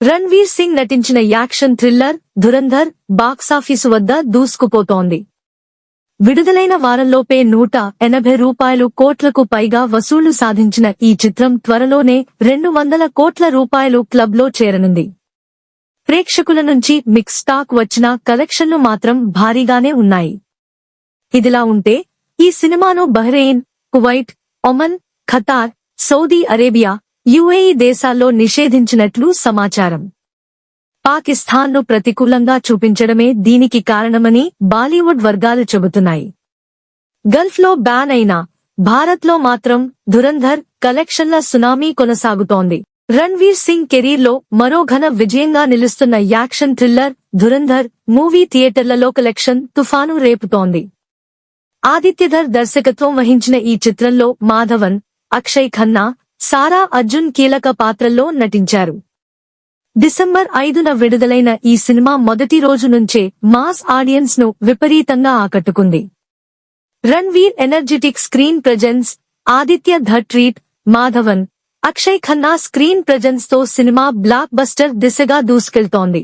రణ్వీర్ సింగ్ నటించిన action thriller Dhurandhar box office వద్ద దూసుకుపోతోంది. విడుదలైన వారంలోపే 180 కోట్లకు పైగా వసూళ్లు సాధించిన ఈ చిత్రం త్వరలోనే 200 కోట్ల రూపాయలు క్లబ్లో చేరనుంది. ప్రేక్షకుల నుంచి మిక్స్ టాక్ వచ్చినా కలెక్షన్లు మాత్రం భారీగానే ఉన్నాయి. ఇదిలా ఉంటే ఈ సినిమాను Bahrain, Kuwait, Oman, Qatar, Saudi Arabia, UAE దేశాల్లో నిషేధించినట్లు సమాచారం. పాకిస్తాన్ను ప్రతికూలంగా చూపించడమే దీనికి కారణమని బాలీవుడ్ వర్గాలు చెబుతున్నాయి. గల్ఫ్లో బ్యాన్ అయినా భారత్లో మాత్రం ధురంధర్ కలెక్షన్ల సునామీ కొనసాగుతోంది. రణ్వీర్ సింగ్ కెరీర్లో మరో ఘన విజయంగా నిలుస్తున్న యాక్షన్ థ్రిల్లర్ ధురంధర్ మూవీ థియేటర్లలో కలెక్షన్ తుఫాను రేపుతోంది. ఆదిత్యధర్ దర్శకత్వం వహించిన ఈ చిత్రంలో మాధవన్, అక్షయ్ ఖన్నా, సారా అర్జున్ కీలక పాత్రల్లో నటించారు. డిసెంబర్ 5న విడుదలైన ఈ సినిమా మొదటి రోజు నుంచే మాస్ ఆడియన్స్ ను విపరీతంగా ఆకట్టుకుంది. Ranveer energetic screen presence, Aditya Dhar treat, Madhavan, Akshay Khanna screen presence తో సినిమా బ్లాక్ బస్టర్ దిశగా దూసుకెళ్తోంది.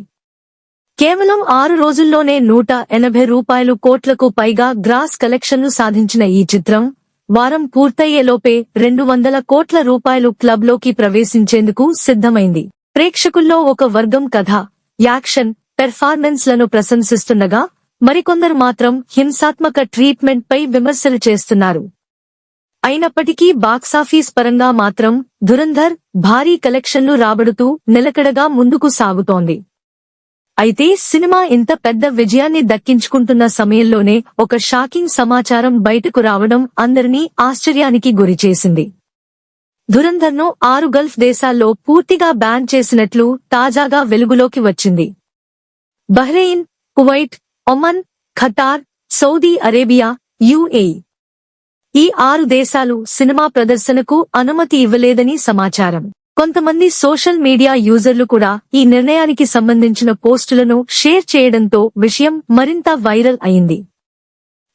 కేవలం 6 రోజుల్లోనే 180 కోట్లకు పైగా గ్రాస్ కలెక్షన్లు సాధించిన ఈ చిత్రం వారం పూర్తయ్యేలోపే 200 కోట్ల రూపాయలు క్లబ్లోకి ప్రవేశించేందుకు సిద్ధమైంది. ప్రేక్షకుల్లో ఒక వర్గం కథ, యాక్షన్, పెర్ఫార్మెన్స్లను ప్రశంసిస్తుండగా మరికొందరు మాత్రం హింసాత్మక ట్రీట్మెంట్ పై విమర్శలు చేస్తున్నారు. అయినప్పటికీ బాక్సాఫీస్ పరంగా మాత్రం ధురంధర్ భారీ కలెక్షన్లు రాబడుతూ నిలకడగా ముందుకు సాగుతోంది. అయితే సినిమా ఇంత పెద్ద విజయాన్ని దక్కించుకుంటున్న సమయంలోనే ఒక షాకింగ్ సమాచారం బయటకు రావడం అందరినీ ఆశ్చర్యానికి గురిచేసింది. ధురంధర్ను 6 గల్ఫ్ దేశాల్లో పూర్తిగా బ్యాన్ చేసినట్లు తాజాగా వెలుగులోకి వచ్చింది. Bahrain, Kuwait, Oman, Qatar, Saudi Arabia, UAE ఈ 6 దేశాలు సినిమా ప్రదర్శనకు అనుమతి ఇవ్వలేదని సమాచారం. కొంతమంది సోషల్ మీడియా యూజర్లు కూడా ఈ నిర్ణయానికి సంబంధించిన పోస్టులను షేర్ చేయడంతో విషయం మరింత వైరల్ అయింది.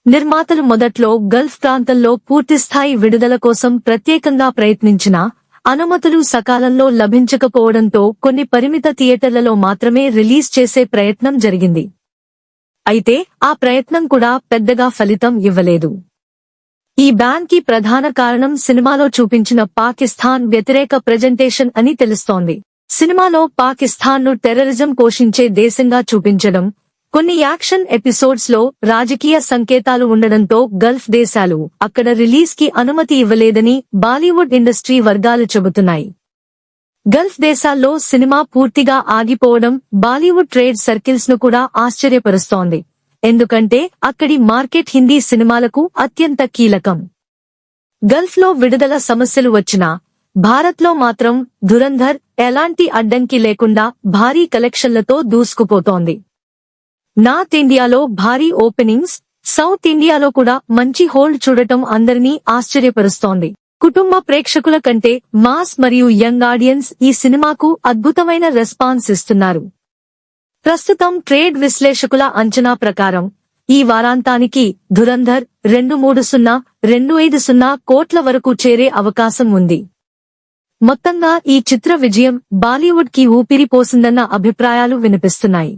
నిర్మాతలు మొదట్లో గల్ఫ్ ప్రాంతంలో పూర్తిస్థాయి విడుదల కోసం ప్రత్యేకంగా ప్రయత్నించినా అనుమతులు సకాలంలో లభించకపోవడంతో కొన్ని పరిమిత థియేటర్లలో మాత్రమే రిలీజ్ చేసే ప్రయత్నం జరిగింది. అయితే ఆ ప్రయత్నం కూడా పెద్దగా ఫలితం ఇవ్వలేదు. ఈ బ్యాన్ కి ప్రధాన కారణం సినిమాలో చూపించిన పాకిస్తాన్ వ్యతిరేక ప్రెజెంటేషన్ అని తెలుస్తోంది. సినిమాలో పాకిస్తాన్ను టెర్రరిజం పోషించే దేశంగా చూపించడం, కొన్ని యాక్షన్ ఎపిసోడ్స్ లో రాజకీయ సంకేతాలు ఉండడంతో గల్ఫ్ దేశాలు అక్కడ రిలీజ్ కి అనుమతి ఇవ్వలేదని బాలీవుడ్ ఇండస్ట్రీ వర్గాలు చెబుతున్నాయి. గల్ఫ్ దేశాల్లో సినిమా పూర్తిగా ఆగిపోవడం బాలీవుడ్ ట్రేడ్ సర్కిల్స్ ను కూడా ఆశ్చర్యపరుస్తోంది. ఎందుకంటే అక్కడి మార్కెట్ హిందీ సినిమాలకు అత్యంత కీలకం. గల్ఫ్లో విడుదల సమస్యలు వచ్చినా భారత్లో మాత్రం ధురంధర్ ఎలాంటి అడ్డంకి లేకుండా భారీ కలెక్షన్లతో దూసుకుపోతోంది. నార్త్ ఇండియాలో భారీ ఓపెనింగ్స్, సౌత్ ఇండియాలో కూడా మంచి హోల్డ్ చూడటం అందరినీ ఆశ్చర్యపరుస్తోంది. కుటుంబ ప్రేక్షకుల కంటే మాస్ మరియు యంగ్ ఆడియన్స్ ఈ సినిమాకు అద్భుతమైన రెస్పాన్స్ ఇస్తున్నారు. ప్రస్తుతం ట్రేడ్ విశ్లేషకుల అంచనా ప్రకారం ఈ వారాంతానికి ధురంధర్ 230-250 కోట్ల వరకు చేరే అవకాశం ఉంది. మొత్తంగా ఈ చిత్ర విజయం బాలీవుడ్ కి ఊపిరి పోసిందన్న అభిప్రాయాలు వినిపిస్తున్నాయి.